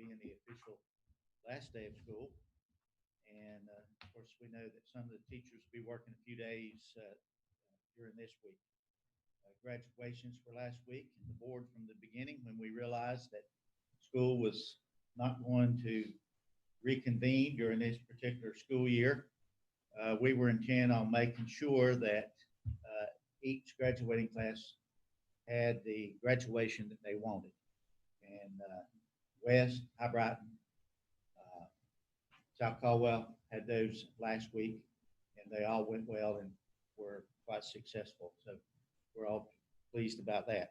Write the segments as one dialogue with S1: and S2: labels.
S1: being the official last day of school. And of course, we know that some of the teachers will be working a few days during this week. Graduations were last week, and the board from the beginning, when we realized that school was not going to reconvene during this particular school year, we were intent on making sure that each graduating class had the graduation that they wanted. And West, High Brighton, South Caldwell had those last week, and they all went well and were quite successful. So we're all pleased about that.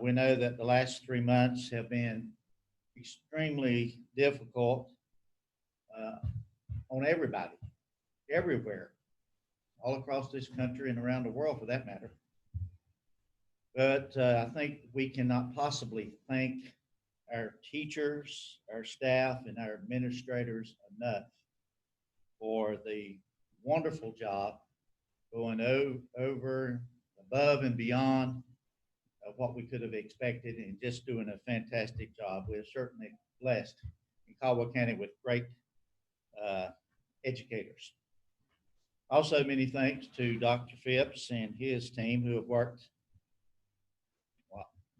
S1: We know that the last 3 months have been extremely difficult on everybody, everywhere, all across this country and around the world for that matter. But I think we cannot possibly thank our teachers, our staff, and our administrators enough for the wonderful job going over, above, and beyond of what we could have expected, and just doing a fantastic job. We're certainly blessed in Caldwell County with great educators. Also, many thanks to Dr. Phipps and his team who have worked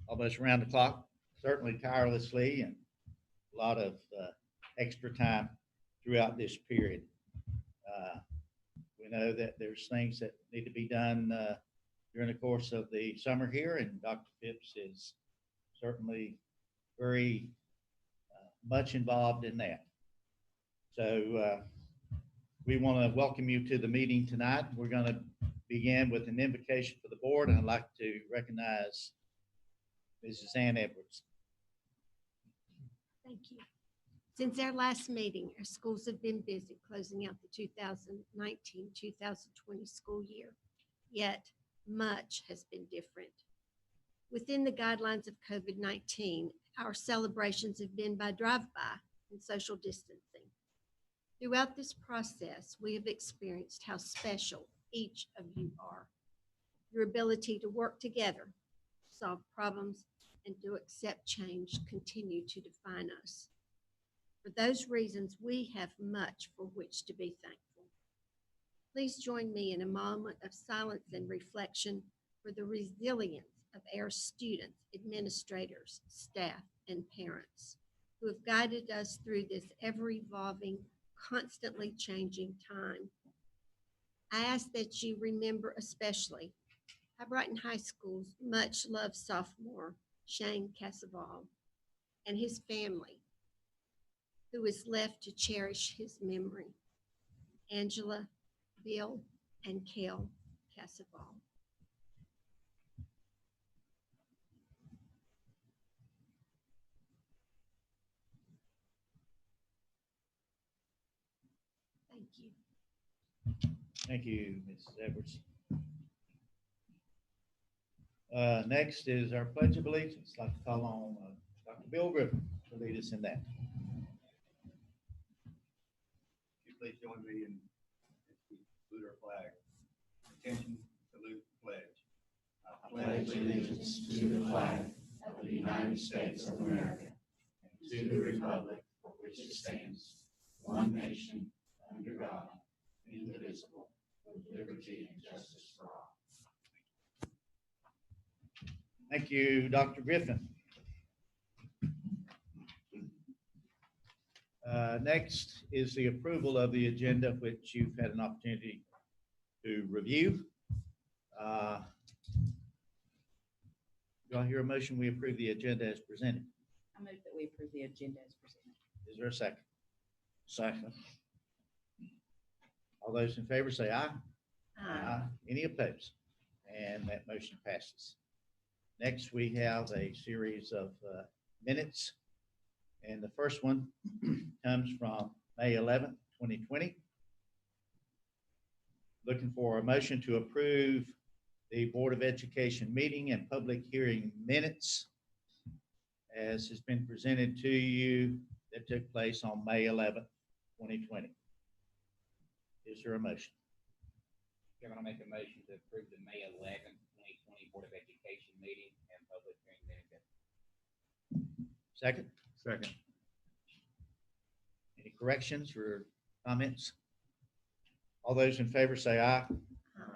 S1: almost around the clock, certainly tirelessly, and a lot of extra time throughout this period. We know that there's things that need to be done during the course of the summer here, and Dr. Phipps is certainly very much involved in that. So we want to welcome you to the meeting tonight. We're going to begin with an invocation for the board, and I'd like to recognize Mrs. Ann Edwards.
S2: Thank you. Since our last meeting, our schools have been busy closing out the 2019-2020 school year, yet much has been different. Within the guidelines of COVID-19, our celebrations have been by drive-by and social distancing. Throughout this process, we have experienced how special each of you are. Your ability to work together, solve problems, and to accept change continue to define us. For those reasons, we have much for which to be thankful. Please join me in a moment of silence and reflection for the resilience of our students, administrators, staff, and parents who have guided us through this ever-evolving, constantly changing time. I ask that you remember especially High Brighton High School's much loved sophomore, Shane Casaval, and his family, who is left to cherish his memory, Angela, Bill, and Kel Casaval. Thank you.
S1: Thank you, Mrs. Edwards. Next is our Pledge of Allegiance. I'd like to call on Dr. Bill Griffin to lead us in that.
S3: Would you please join me in salute our flag. Attention, salute the pledge.
S4: I pledge allegiance to the flag of the United States of America and to the republic for which it stands, one nation, under God, indivisible, with liberty and justice for all.
S1: Thank you, Dr. Griffin. Next is the approval of the agenda, which you've had an opportunity to review. Do I hear a motion we approve the agenda as presented?
S5: I move that we approve the agenda as presented.
S1: Is there a second? Second. All those in favor say aye.
S2: Aye.
S1: Any opposed? And that motion passes. Next, we have a series of minutes. And the first one comes from May 11th, 2020. Looking for a motion to approve the Board of Education meeting and public hearing minutes as has been presented to you that took place on May 11th, 2020. Is there a motion?
S6: Chairman, I'll make a motion to approve the May 11th, 2020 Board of Education meeting and public hearing minutes.
S1: Second?
S4: Second.
S1: Any corrections or comments? All those in favor say aye.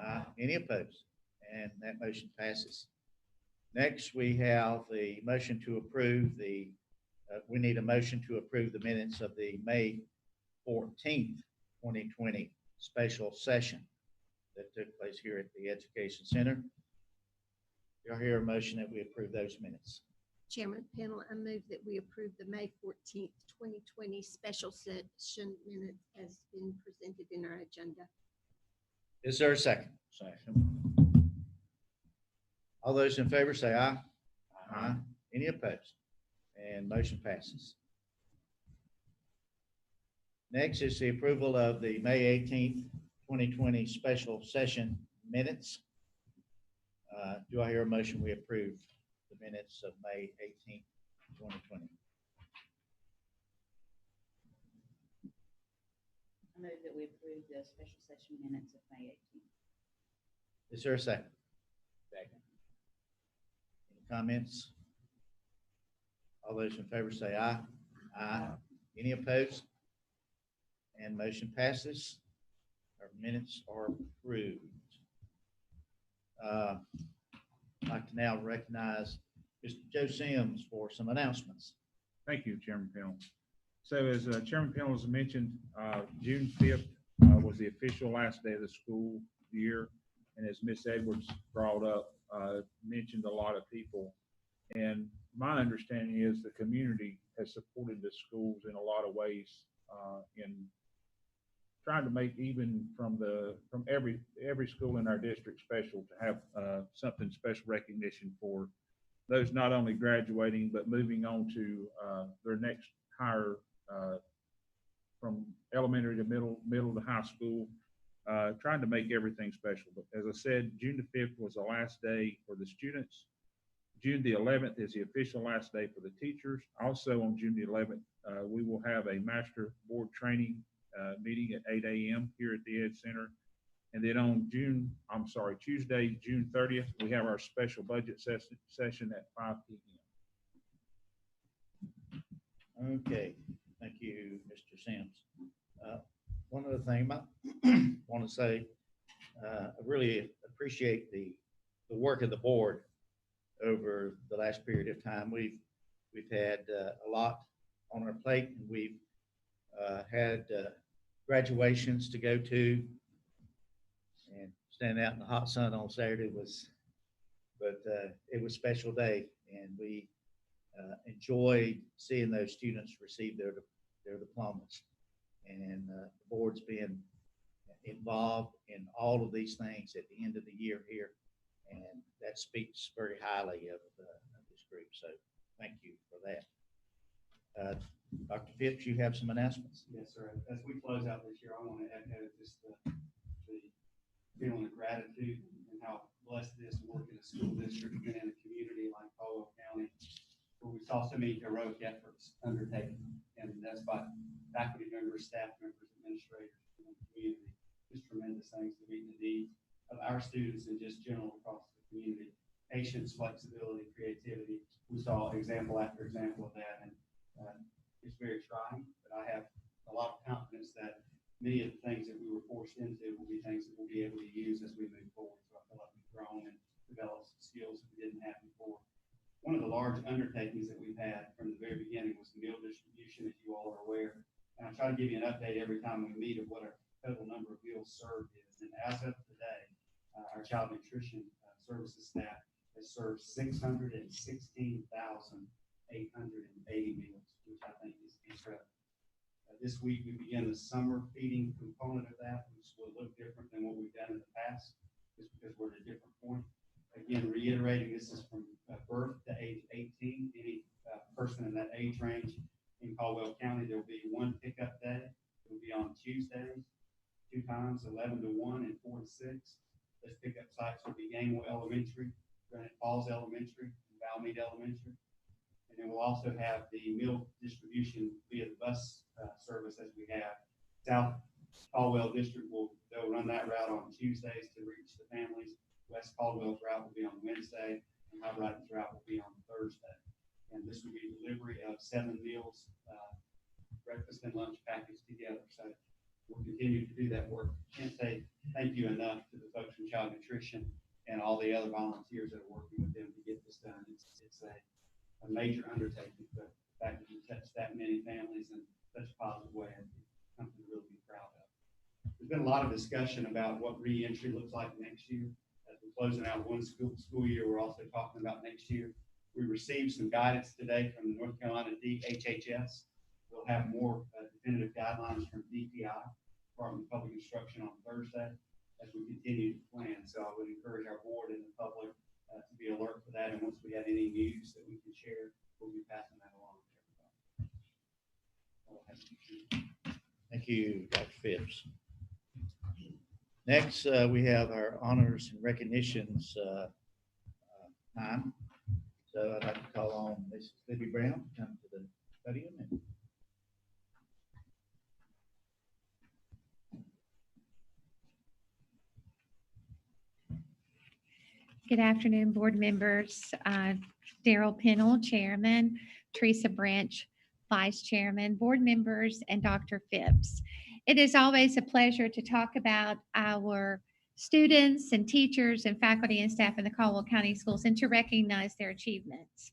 S1: Aye. Any opposed? And that motion passes. Next, we have the motion to approve we need a motion to approve the minutes of the May 14th, 2020 special session that took place here at the Education Center. Do I hear a motion that we approve those minutes?
S2: Chairman Panel, I move that we approve the May 14th, 2020 special session minutes as been presented in our agenda.
S1: Is there a second? Second. All those in favor say aye. Aye. Any opposed? And motion passes. Next is the approval of the May 18th, 2020 special session minutes. Do I hear a motion we approve the minutes of May 18th, 2020?
S5: I move that we approve the special session minutes of May 18th.
S1: Is there a second?
S6: Second.
S1: Any comments? All those in favor say aye. Aye. Any opposed? And motion passes. Our minutes are approved. I'd like to now recognize Mr. Joe Sims for some announcements.
S4: Thank you, Chairman Pennell. So as Chairman Pennell has mentioned, June 5th was the official last day of the school year. And as Ms. Edwards brought up, mentioned a lot of people. And my understanding is the community has supported the schools in a lot of ways in trying to make even from every school in our district special to have something special recognition for those not only graduating but moving on to their next higher from elementary to middle to high school, trying to make everything special. But as I said, June the 5th was the last day for the students. June the 11th is the official last day for the teachers. Also on June the 11th, we will have a master board training meeting at 8 a.m. here at the Ed Center. And then on Tuesday, June 30th, we have our special budget session at 5 p.m.
S1: Okay, thank you, Mr. Sims. One other thing I want to say, I really appreciate the work of the board over the last period of time. We've had a lot on our plate, and we've had graduations to go to, and standing out in the hot sun on Saturday it was a special day, and we enjoyed seeing those students receive their diplomas, and the board's been involved in all of these things at the end of the year here, and that speaks very highly of this group. So thank you for that. Dr. Phipps, you have some announcements?
S3: Yes, sir. As we close out this year, I want to echo just the feeling of gratitude and how blessed it is to work in a school district and in a community like Caldwell County, where we saw so many heroic efforts undertaken. And that's by faculty members, staff members, administrators, and the community. Just tremendous things to meet the needs of our students and just general across the community. Patience, flexibility, creativity. We saw example after example of that. And it's very trying, but I have a lot of confidence that many of the things that we were forced into will be things that we'll be able to use as we move forward. So I feel like we've grown and developed some skills that we didn't have before. One of the large undertakings that we've had from the very beginning was meal distribution, as you all are aware. And I try to give you an update every time we meet of what our total number of meals served is. And as of today, our child nutrition services staff has served 616,880 meals, which I think is incredible. This week, we begin the summer feeding component of that, which will look different than what we've done in the past, just because we're at a different point. Again, reiterating, this is from birth to age 18. Any person in that age range in Caldwell County, there will be one pickup day. It will be on Tuesdays, 2 times, 11 to 1 and 4 to 6. Those pickup sites will be Gainwell Elementary, Granite Falls Elementary, and Valmead Elementary. And then we'll also have the meal distribution via the bus service as we have. South Caldwell District they'll run that route on Tuesdays to reach the families. West Caldwell's route will be on Wednesday, and my Brighton's route will be on Thursday. And this will be delivery of 7 meals, breakfast and lunch packaged together. So we'll continue to do that work. Can't say thank you enough to the folks from Child Nutrition and all the other volunteers that are working with them to get this done. It's a major undertaking, but the fact that we touched that many families in such a positive way is something to really be proud of. There's been a lot of discussion about what reentry looks like next year. As we're closing out one school year, we're also talking about next year. We received some guidance today from the North Carolina DHHS. We'll have more definitive guidelines from DPI, Department of Public Instruction, on Thursday as we continue to plan. So I would encourage our board and the public to be alert for that. And once we have any news that we can share, we'll be passing that along to everybody.
S1: Thank you, Dr. Phipps. Next, we have our honors and recognitions time. So I'd like to call on Mrs. Libby Brown to come to the podium.
S7: Good afternoon, board members. Daryl Pennell, Chairman, Teresa Branch, Vice Chairman, board members, and Dr. Phipps. It is always a pleasure to talk about our students and teachers and faculty and staff in the Caldwell County Schools and to recognize their achievements.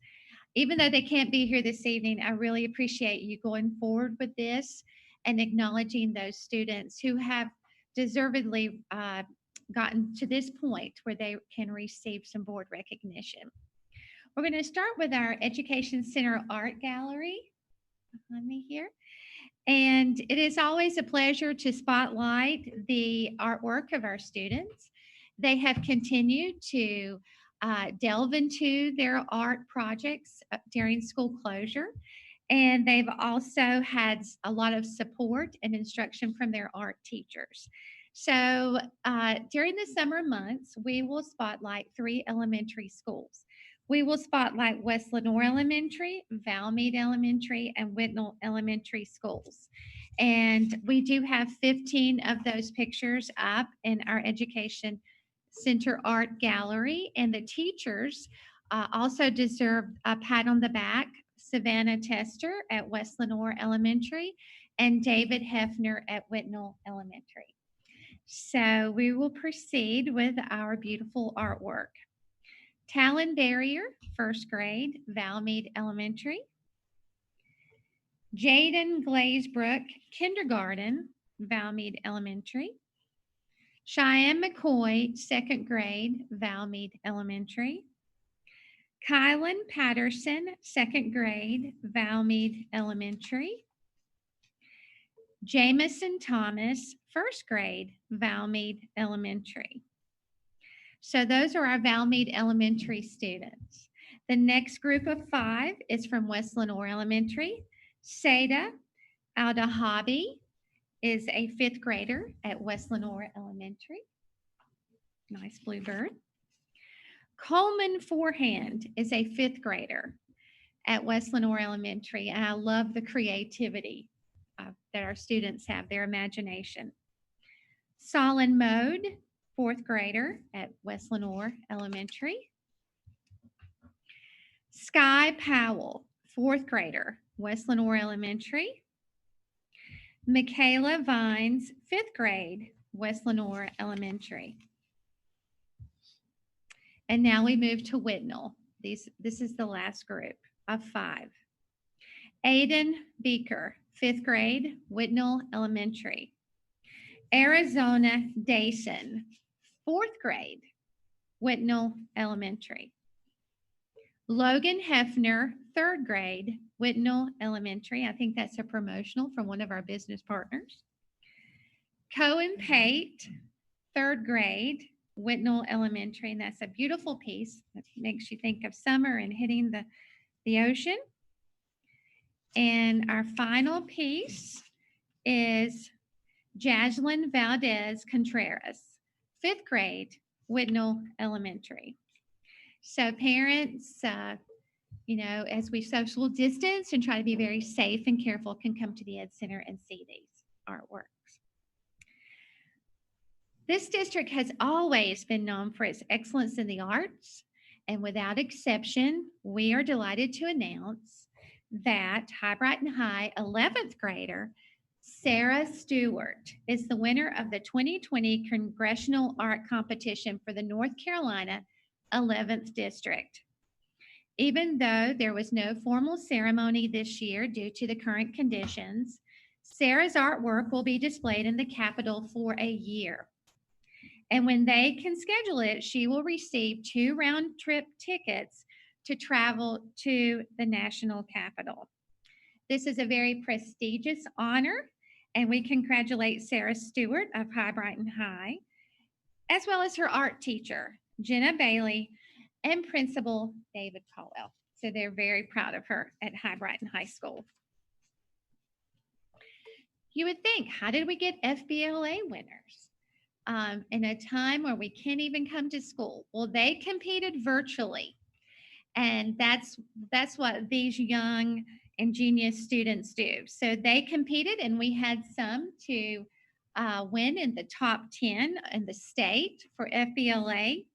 S7: Even though they can't be here this evening, I really appreciate you going forward with this and acknowledging those students who have deservedly gotten to this point where they can receive some board recognition. We're going to start with our Education Center Art Gallery behind me here. And it is always a pleasure to spotlight the artwork of our students. They have continued to delve into their art projects during school closure. And they've also had a lot of support and instruction from their art teachers. So during the summer months, we will spotlight 3 elementary schools. We will spotlight West Lenoir Elementary, Valmead Elementary, and Whitnall Elementary schools. And we do have 15 of those pictures up in our Education Center Art Gallery. And the teachers also deserve a pat on the back. Savannah Tester at West Lenoir Elementary and David Hefner at Whitnall Elementary. So we will proceed with our beautiful artwork. Talon Barrier, first grade, Valmead Elementary. Jaden Glazebrook, kindergarten, Valmead Elementary. Cheyenne McCoy, second grade, Valmead Elementary. Kylan Patterson, second grade, Valmead Elementary. Jamison Thomas, first grade, Valmead Elementary. So those are our Valmead Elementary students. The next group of 5 is from West Lenoir Elementary. Seda Aldahabi is a 5th grader at West Lenoir Elementary. Nice blue bird. Coleman Forehand is a 5th grader at West Lenoir Elementary, and I love the creativity that our students have, their imagination. Solon Mode, 4th grader at West Lenoir Elementary. Sky Powell, 4th grader, West Lenoir Elementary. Michaela Vines, 5th grade, West Lenoir Elementary. And now we move to Whitnall. This is the last group of 5. Aiden Beaker, 5th grade, Whitnall Elementary. Arizona Dason, 4th grade, Whitnall Elementary. Logan Hefner, 3rd grade, Whitnall Elementary. I think that's a promotional from one of our business partners. Cohen Pate, 3rd grade, Whitnall Elementary, and that's a beautiful piece that makes you think of summer and hitting the ocean. And our final piece is Jaslyn Valdez Contreras, 5th grade, Whitnall Elementary. So parents, as we social distance and try to be very safe and careful, can come to the Ed Center and see these artworks. This district has always been known for its excellence in the arts, And without exception, we are delighted to announce that High Brighton High 11th grader Sarah Stewart is the winner of the 2020 Congressional Art Competition for the North Carolina 11th District. Even though there was no formal ceremony this year due to the current conditions, Sarah's artwork will be displayed in the Capitol for a year. And when they can schedule it, she will receive 2 round-trip tickets to travel to the national Capitol. This is a very prestigious honor, and we congratulate Sarah Stewart of High Brighton High, as well as her art teacher, Jenna Bailey, and Principal David Caldwell. So they're very proud of her at High Brighton High School. You would think, how did we get FBLA winners in a time where we can't even come to school? Well, they competed virtually, and that's what these young ingenious students do. So they competed, and we had some to win in the top 10 in the state for FBLA.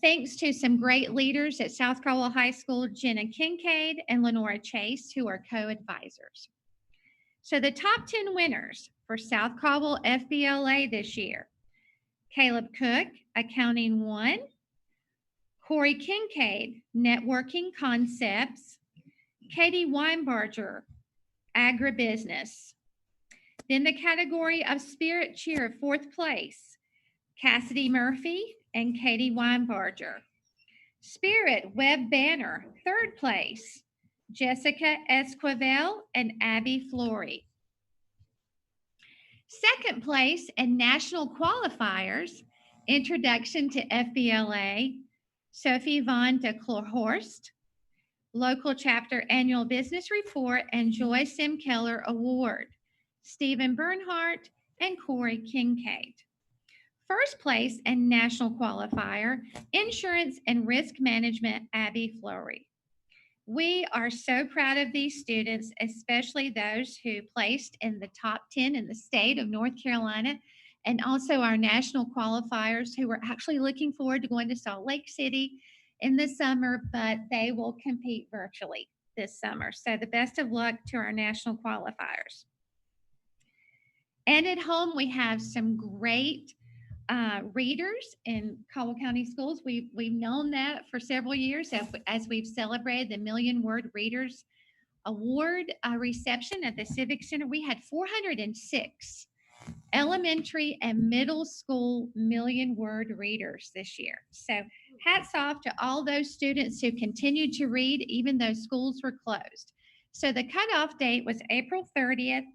S7: Thanks to some great leaders at South Caldwell High School, Jenna Kincaid and Lenora Chase, who are co-advisors. So the top 10 winners for South Caldwell FBLA this year: Caleb Cook, Accounting 1, Corey Kincaid, Networking Concepts, Katie Weinbarger, Agribusiness. Then the category of Spirit Cheer, 4th place, Cassidy Murphy and Katie Weinbarger. Spirit Web Banner, 3rd place, Jessica Esquivel and Abby Flory. 2nd place and national qualifiers, Introduction to FBLA, Sophie Von de Chlorhorst. Local Chapter Annual Business Report and Joy Sim Keller Award, Stephen Bernhardt and Corey Kincaid. 1st place and national qualifier, Insurance and Risk Management, Abby Flory. We are so proud of these students, especially those who placed in the top 10 in the state of North Carolina, and also our national qualifiers who are actually looking forward to going to Salt Lake City in the summer, but they will compete virtually this summer. So the best of luck to our national qualifiers. And at home, we have some great readers in Caldwell County Schools. We've known that for several years as we've celebrated the Million Word Readers Award reception at the Civic Center. We had 406 elementary and middle school million word readers this year. So hats off to all those students who continued to read even though schools were closed. So the cutoff date was April 30th.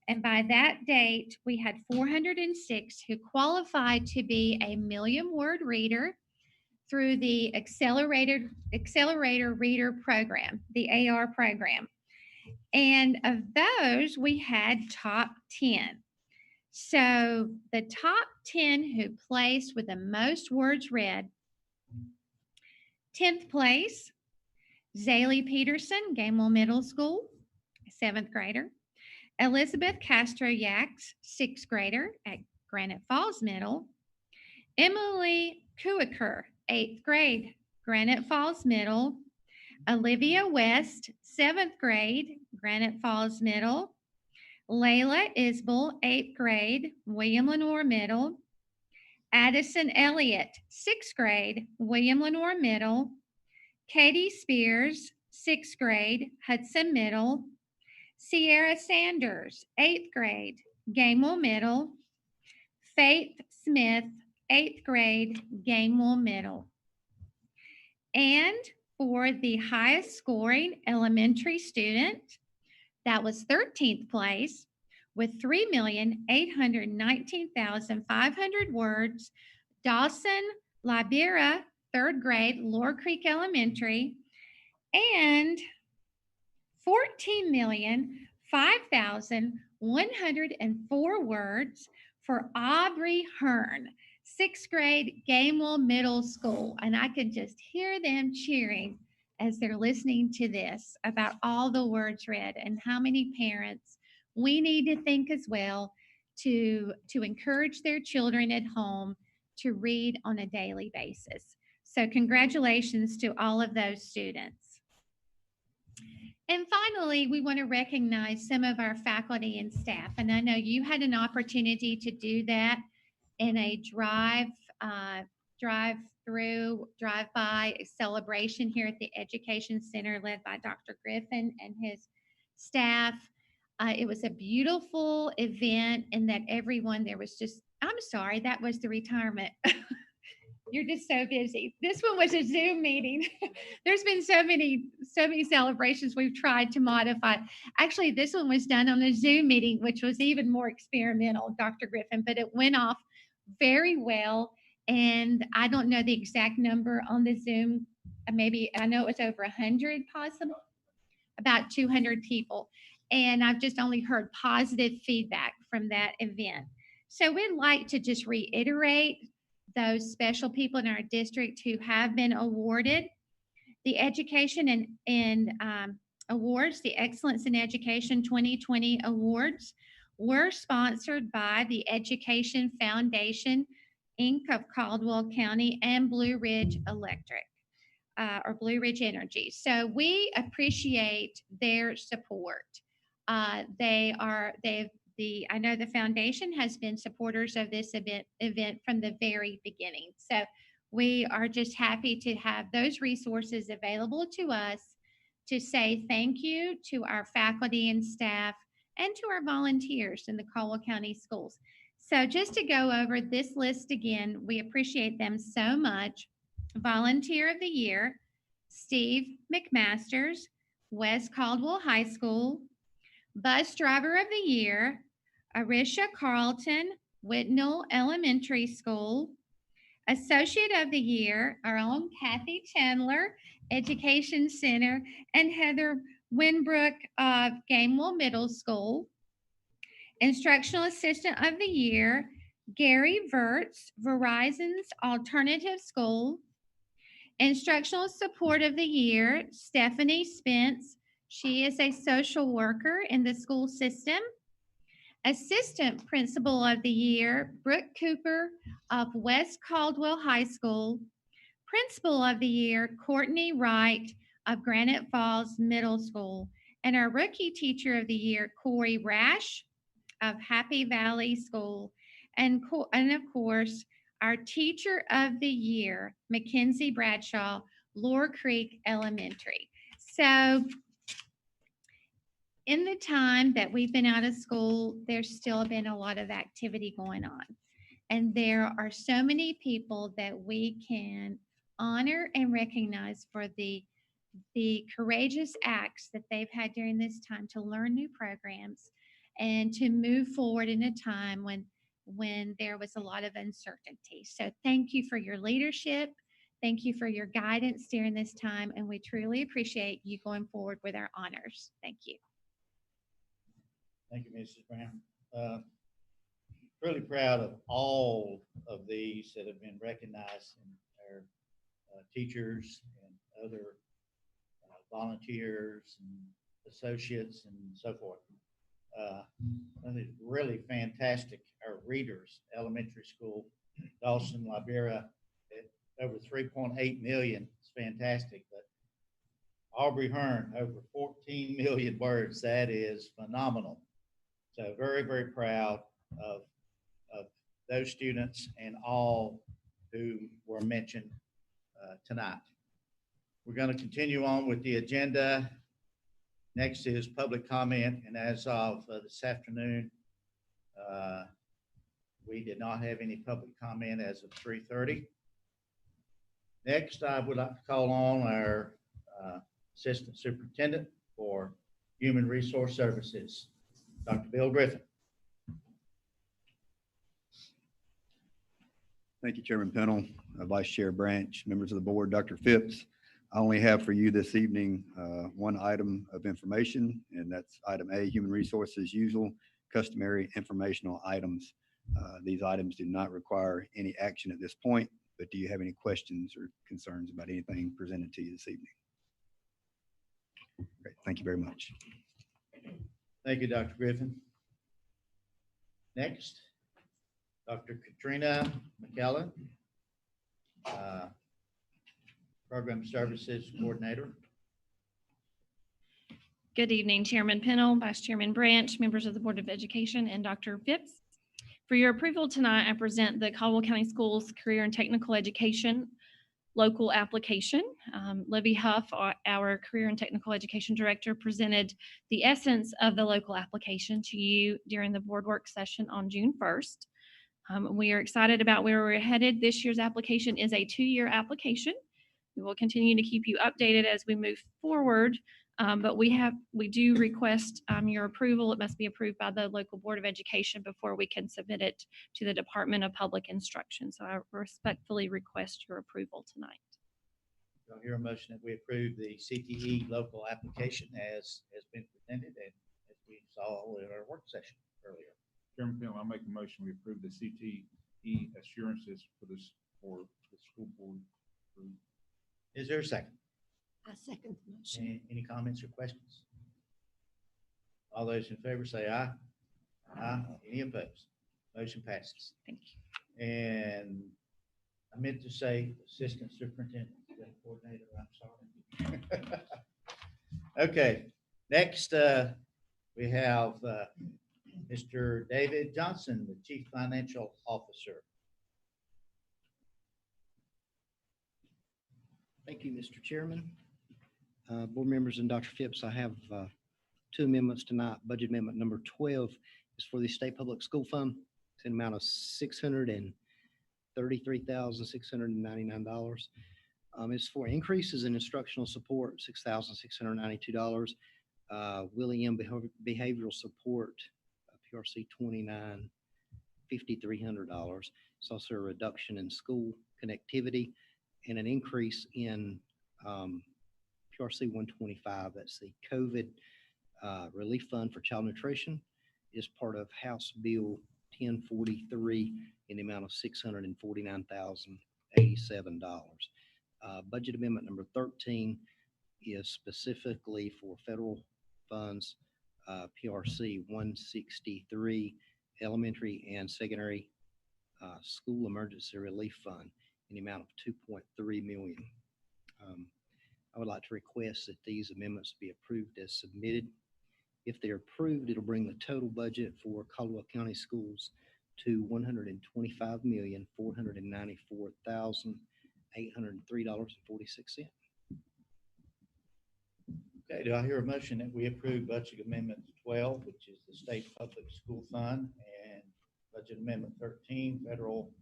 S7: And by that date, we had 406 who qualified to be a million word reader through the Accelerator Reader Program, the AR program. And of those, we had top 10. So the top 10 who placed with the most words read: 10th place, Zaylee Peterson, Gamewell Middle School, 7th grader. Elizabeth Castro Yaks, 6th grader at Granite Falls Middle. Emily Kuiker, 8th grade, Granite Falls Middle. Olivia West, 7th grade, Granite Falls Middle. Layla Isbell, 8th grade, William Lenore Middle. Addison Elliott, 6th grade, William Lenore Middle. Katie Spears, 6th grade, Hudson Middle. Sierra Sanders, 8th grade, Gamewell Middle. Faith Smith, 8th grade, Gamewell Middle. And for the highest scoring elementary student, that was 13th place with 3,819,500 words, Dawson Libera, 3rd grade, Lower Creek Elementary, and 14,005,104 words for Aubrey Hearn, 6th grade, Gamewell Middle School. And I could just hear them cheering as they're listening to this about all the words read, and how many parents we need to think as well to encourage their children at home to read on a daily basis. So congratulations to all of those students. And finally, we want to recognize some of our faculty and staff. And I know you had an opportunity to do that in a drive-by celebration here at the Education Center led by Dr. Griffin and his staff. It was a beautiful event in that everyone there was just, I'm sorry, that was the retirement. You're just so busy. This one was a Zoom meeting. There's been so many celebrations we've tried to modify. Actually, this one was done on a Zoom meeting, which was even more experimental, Dr. Griffin, but it went off very well. And I don't know the exact number on the Zoom. Maybe, I know it was over 100 possible, about 200 people. And I've just only heard positive feedback from that event. So we'd like to just reiterate those special people in our district who have been awarded the Education and Awards, the Excellence in Education 2020 Awards, were sponsored by the Education Foundation, Inc. of Caldwell County and Blue Ridge Electric, or Blue Ridge Energy. So we appreciate their support. I know the foundation has been supporters of this event from the very beginning. So we are just happy to have those resources available to us to say thank you to our faculty and staff and to our volunteers in the Caldwell County Schools. So just to go over this list again, we appreciate them so much. Volunteer of the Year, Steve McMasters, West Caldwell High School. Bus Driver of the Year, Arisha Carlton, Whitnell Elementary School. Associate of the Year, our own Kathy Chandler, Education Center, and Heather Winbrook of Gamewell Middle School. Instructional Assistant of the Year, Gary Verts, Verizon's Alternative School. Instructional Support of the Year, Stephanie Spence. She is a social worker in the school system. Assistant Principal of the Year, Brooke Cooper of West Caldwell High School. Principal of the Year, Courtney Wright of Granite Falls Middle School. And our Rookie Teacher of the Year, Corey Rash of Happy Valley School. And of course, our Teacher of the Year, Mackenzie Bradshaw, Lower Creek Elementary. So in the time that we've been out of school, there's still been a lot of activity going on. And there are so many people that we can honor and recognize for the courageous acts that they've had during this time to learn new programs and to move forward in a time when there was a lot of uncertainty. So thank you for your leadership. Thank you for your guidance during this time. And we truly appreciate you going forward with our honors. Thank you.
S1: Thank you, Mrs. Brown. Really proud of all of these that have been recognized, and our teachers and other volunteers and associates and so forth. And it's really fantastic. Our readers, elementary school, Dawson, Liberia, over 3.8 million. It's fantastic. But Aubrey Hearn, over 14 million words. That is phenomenal. So very, very proud of those students and all who were mentioned tonight. We're going to continue on with the agenda. Next is public comment, and as of this afternoon, we did not have any public comment as of 3:30. Next, I would like to call on our Assistant Superintendent for Human Resource Services, Dr. Bill Griffin.
S8: Thank you, Chairman Pennell, Vice Chair Branch, members of the board, Dr. Phipps. I only have for you this evening one item of information, and that's item A, human resources usual, customary informational items. These items do not require any action at this point, but do you have any questions or concerns about anything presented to you this evening? Great, thank you very much.
S1: Thank you, Dr. Griffin. Next, Dr. Katrina McKellen, Program Services Coordinator.
S9: Good evening, Chairman Pennell, Vice Chairman Branch, members of the Board of Education, and Dr. Phipps. For your approval tonight, I present the Caldwell County Schools Career and Technical Education local application. Libby Huff, our Career and Technical Education Director, presented the essence of the local application to you during the board work session on June 1st. We are excited about where we're headed. This year's application is a 2-year application. We will continue to keep you updated as we move forward, but we do request your approval. It must be approved by the local Board of Education before we can submit it to the Department of Public Instruction. So I respectfully request your approval tonight.
S1: Do I hear a motion that we approve the CTE local application as has been presented and as we saw in our work session earlier?
S10: Chairman Pennell, I'll make a motion, we approve the CTE assurances for the school board.
S1: Is there a second?
S2: I second the motion.
S1: Any comments or questions? All those in favor say aye. Aye. Any opposed? Motion passes.
S9: Thank you.
S1: And I meant to say Assistant Superintendent Coordinator, I'm sorry. Okay, next we have Mr. David Johnson, the Chief Financial Officer.
S11: Thank you, Mr. Chairman. Board members and Dr. Phipps, I have 2 amendments tonight. Budget amendment number 12 is for the State Public School Fund. It's an amount of $633,699. It's for increases in instructional support, $6,692. Willie M. Behavioral Support, PRC 29, $5,300. It's also a reduction in school connectivity and an increase in PRC 125. That's the COVID Relief Fund for Child Nutrition. Is part of House Bill 1043 in the amount of $649,087. Budget amendment number 13 is specifically for federal funds, PRC 163 Elementary and Secondary School Emergency Relief Fund in the amount of $2.3 million. I would like to request that these amendments be approved as submitted. If they're approved, it'll bring the total budget for Caldwell County Schools to $125,494,803.46.
S1: Okay, do I hear a motion that we approve Budget Amendment 12, which is the State Public School Fund, and Budget Amendment 13, Federal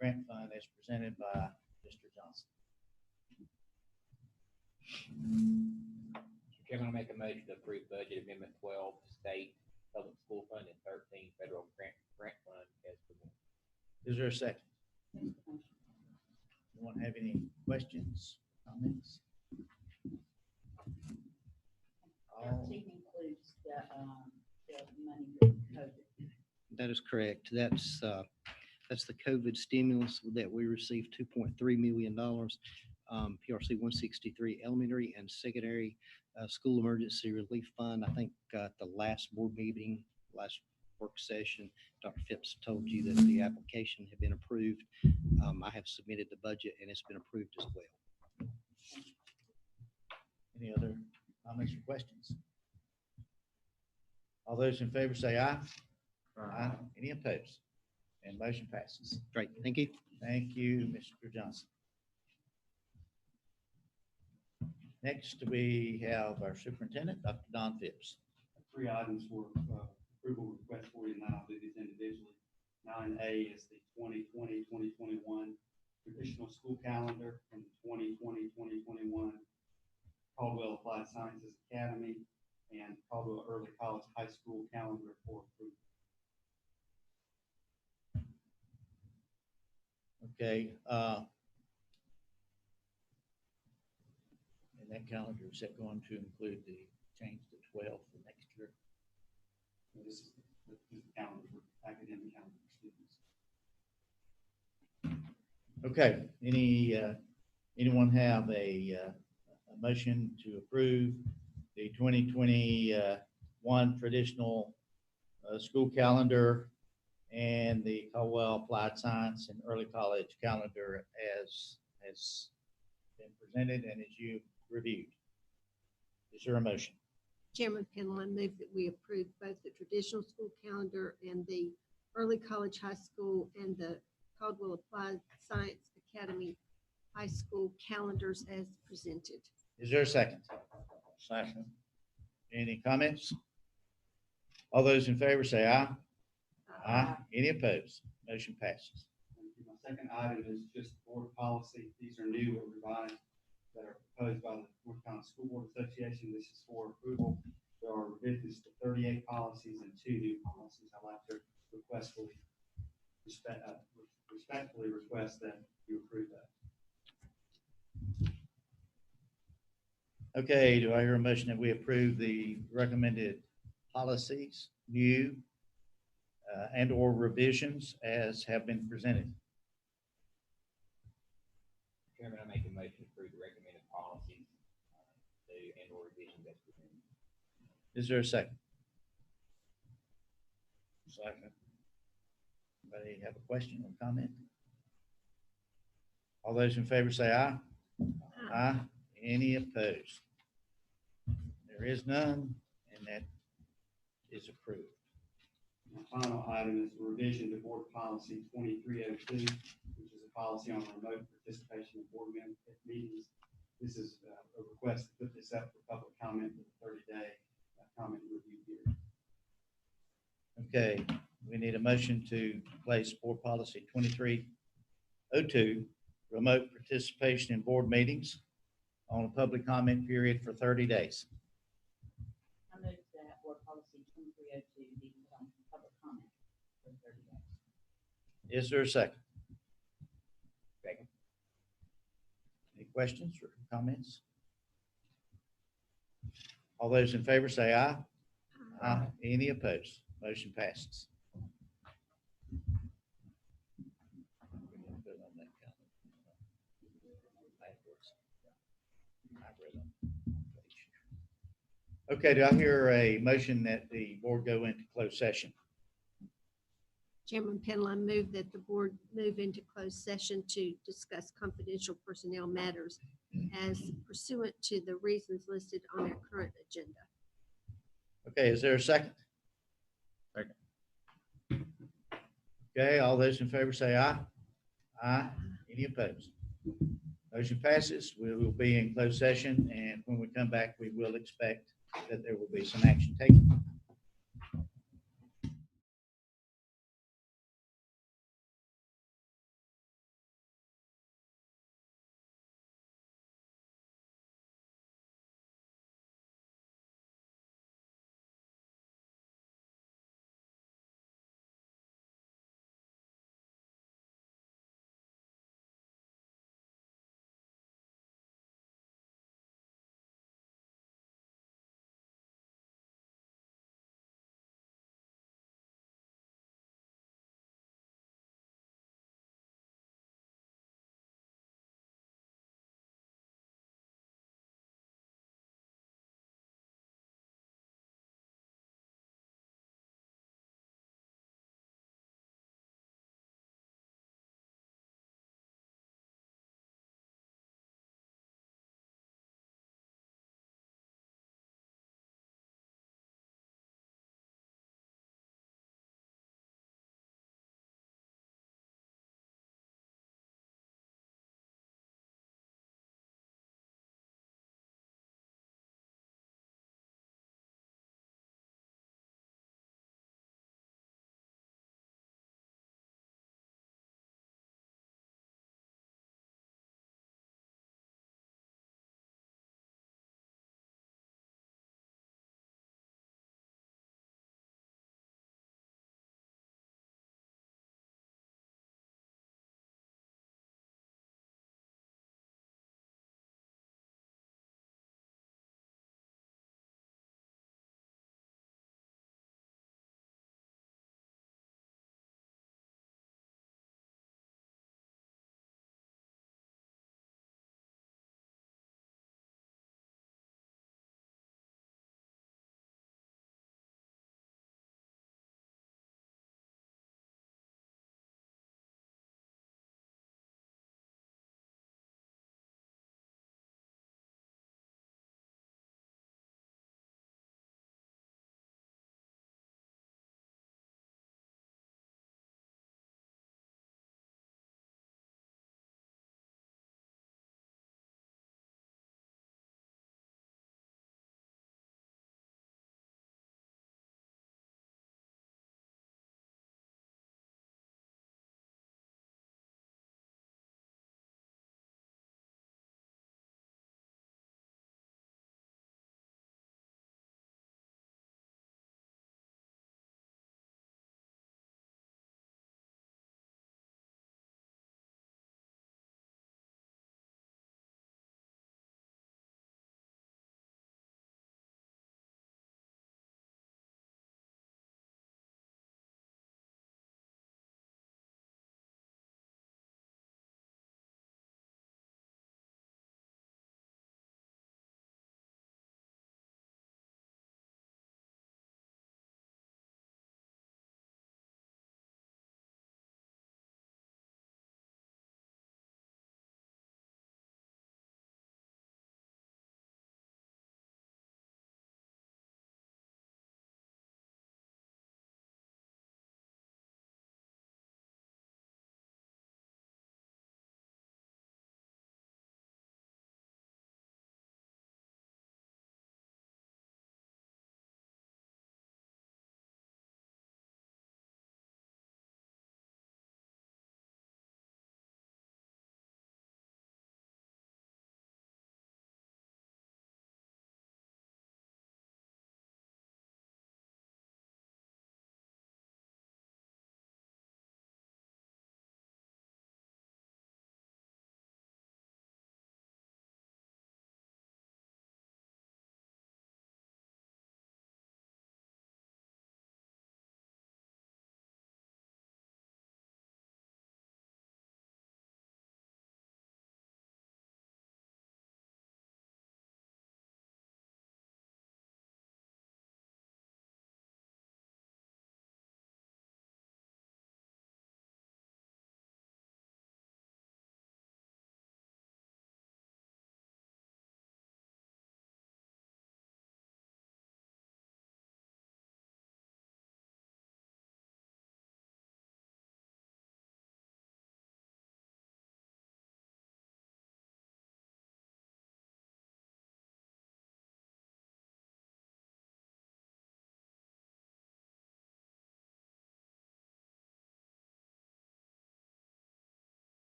S1: Grant Fund, as presented by Mr. Johnson?
S6: Mr. Chairman, I'll make a motion to approve budget amendment 12, state public school fund, and 13, federal grant fund as presented.
S1: Is there a second? Anyone have any questions, comments? All-
S5: Thirteen includes the money for COVID.
S11: That is correct. That's the COVID stimulus that we received, $2.3 million. PRC 163 Elementary and Secondary School Emergency Relief Fund. I think at the last board meeting, last work session, Dr. Phipps told you that the application had been approved. I have submitted the budget and it's been approved as well.
S1: Any other comments or questions? All those in favor say aye. Aye. Any opposed? And motion passes.
S11: Great, thank you.
S1: Thank you, Mr. Johnson. Next, we have our superintendent, Dr. Don Phipps.
S3: 3 items for approval request for you, and I'll do these individually. 9A is the 2020-2021 traditional school calendar and the 2020-2021 Caldwell Applied Sciences Academy and Caldwell Early College High School calendar for approval.
S1: Okay. And that calendar, is that going to include the change to 12 for next year?
S3: So this is the calendar for academic calendar for students.
S1: Okay, anyone have a motion to approve the 2021 traditional school calendar and the Caldwell Applied Science and Early College calendar as been presented and as you reviewed. Is there a motion?
S2: Chairman Pendle, I move that we approve both the traditional school calendar and the early college high school and the Caldwell Applied Science Academy high school calendars as presented.
S1: Is there a second? Second. Any comments? All those in favor say aye. Aye. Any opposed? Motion passes.
S3: Thank you. My second item is just board policy. These are new or revised that are proposed by the North Carolina School Board Association. This is for approval. There are revisions to 38 policies and 2 new policies. I'd like to respectfully request that you approve that.
S1: Okay, do I hear a motion that we approve the recommended policies, new and or revisions as have been presented?
S6: Chairman, I make a motion to approve the recommended policies, new and or revisions as presented.
S1: Is there a second? Second. Anybody have a question or comment? All those in favor say aye. Aye. Any opposed? There is none, and that is approved.
S3: My final item is a revision to board policy 2302, which is a policy on remote participation in board meetings. This is a request to put this up for public comment for the 30-day comment review period.
S1: Okay, we need a motion to place board policy 2302, remote participation in board meetings, on a public comment period for 30 days.
S5: I move that board policy 2302 be put on public comment for 30 days.
S1: Is there a second?
S6: Second.
S1: Any questions or comments? All those in favor say aye. Aye. Any opposed? Motion passes. Okay, do I hear a motion that the board go into closed session?
S2: Chairman Pendle, I move that the board move into closed session to discuss confidential personnel matters as pursuant to the reasons listed on our current agenda.
S1: Okay, is there a second?
S10: Second.
S1: Okay, all those in favor say aye. Aye. Any opposed? Motion passes. We will be in closed session, and when we come back, we will expect that there will be some action taken.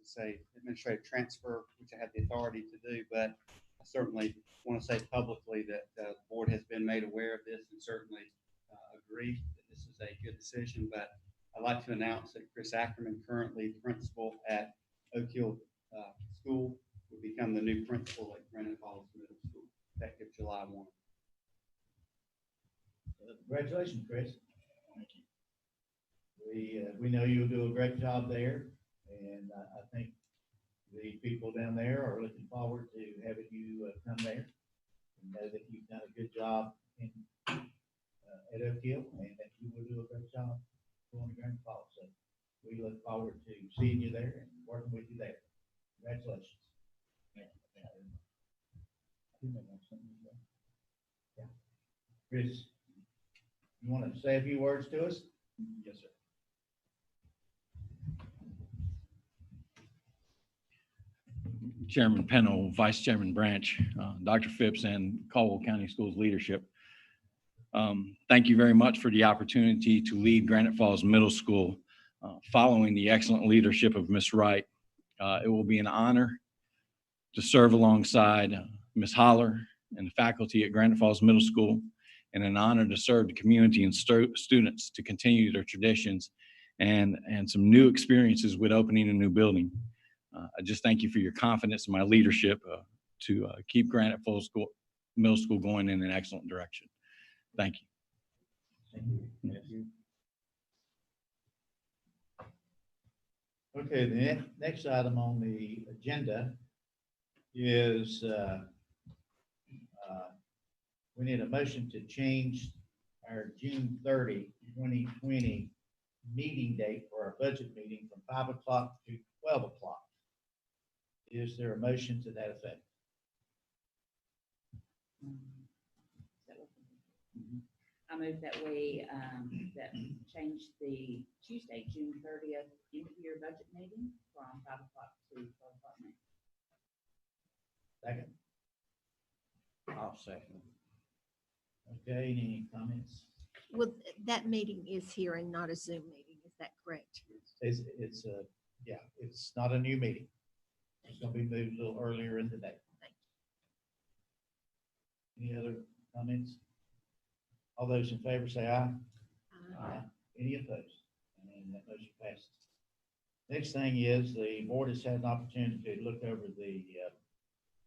S3: it's a administrative transfer, which I have the authority to do, but I certainly want to say publicly that the board has been made aware of this and certainly agree that this is a good decision. But I'd like to announce that Chris Ackerman, currently principal at Oak Hill School, will become the new principal at Granite Falls Middle School, effective July 1.
S1: Congratulations, Chris. Thank you. We know you'll do a great job there, and I think the people down there are looking forward to having you come there. We know that you've done a good job at Oak Hill, and that you will do a great job going to Granite Falls. So we look forward to seeing you there and working with you there. Congratulations. Yeah. Chris, you want to say a few words to us?
S10: Yes, sir.
S12: Chairman Pennell, Vice Chairman Branch, Dr. Phipps, and Caldwell County Schools leadership. Thank you very much for the opportunity to lead Granite Falls Middle School following the excellent leadership of Ms. Wright. It will be an honor to serve alongside Ms. Holler and the faculty at Granite Falls Middle School, and an honor to serve the community and students to continue their traditions and some new experiences with opening a new building. I just thank you for your confidence in my leadership to keep Granite Falls Middle School going in an excellent direction. Thank you.
S1: Thank you. Thank you. Okay, the next item on the agenda is we need a motion to change our June 30, 2020 meeting date for our budget meeting from 5 o'clock to 12 o'clock. Is there a motion to that effect?
S5: I move that we that change the Tuesday, June 30th end-of-year budget meeting from 5 o'clock to 12 o'clock now.
S1: Second.
S6: I'll second.
S1: Okay, any comments?
S2: Well, that meeting is here and not a Zoom meeting. Is that correct?
S1: Yeah, it's not a new meeting. It's gonna be moved a little earlier in the day. Any other comments? All those in favor say aye. Aye. Any opposed? And that motion passes. Next thing is the board has had an opportunity to look over the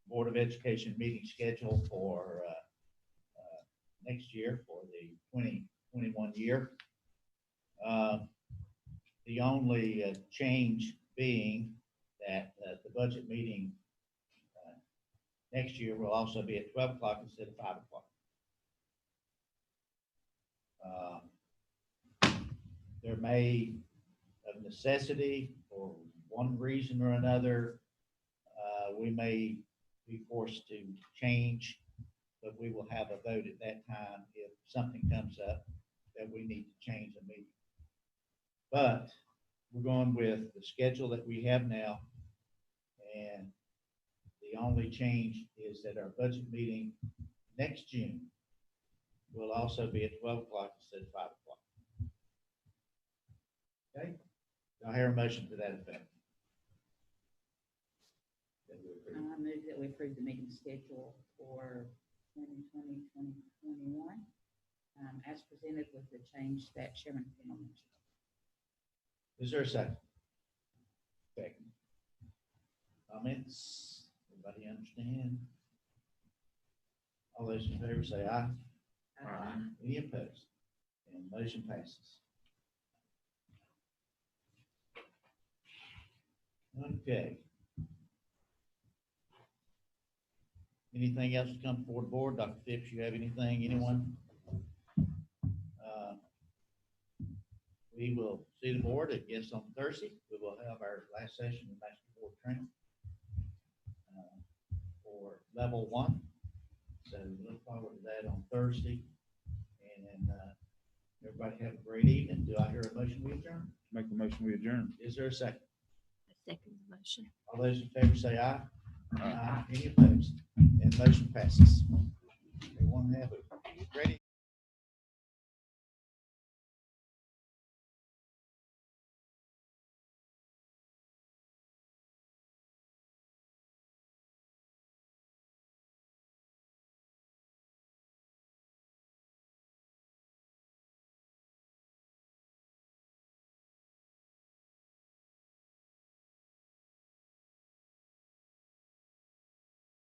S1: Board of Education meeting schedule for next year, for the 2021 year. The only change being that the budget meeting next year will also be at 12 o'clock instead of 5 o'clock. There may, of necessity, for one reason or another, we may be forced to change, but we will have a vote at that time if something comes up that we need to change the meeting. But we're going with the schedule that we have now, and the only change is that our budget meeting next June will also be at 12 o'clock instead of 5 o'clock. Okay, I'll hear a motion to that effect.
S5: I move that we approve the meeting schedule for 2020-2021 as presented with the change that Chairman Pennell mentioned.
S1: Is there a second? Second. Comments? Everybody understand? All those in favor say aye. Aye. Any opposed? And motion passes. Okay. Anything else to come before the board? Dr. Phipps, you have anything? Anyone? We will see the board, I guess, on Thursday. We will have our last session of Master Board training for level 1. So we look forward to that on Thursday. And everybody have a great evening. Do I hear a motion we adjourn?
S10: Make a motion, we adjourn.
S1: Is there a second?
S2: I second the motion.
S1: All those in favor say aye. Aye. Any opposed? And motion passes. Everyone have a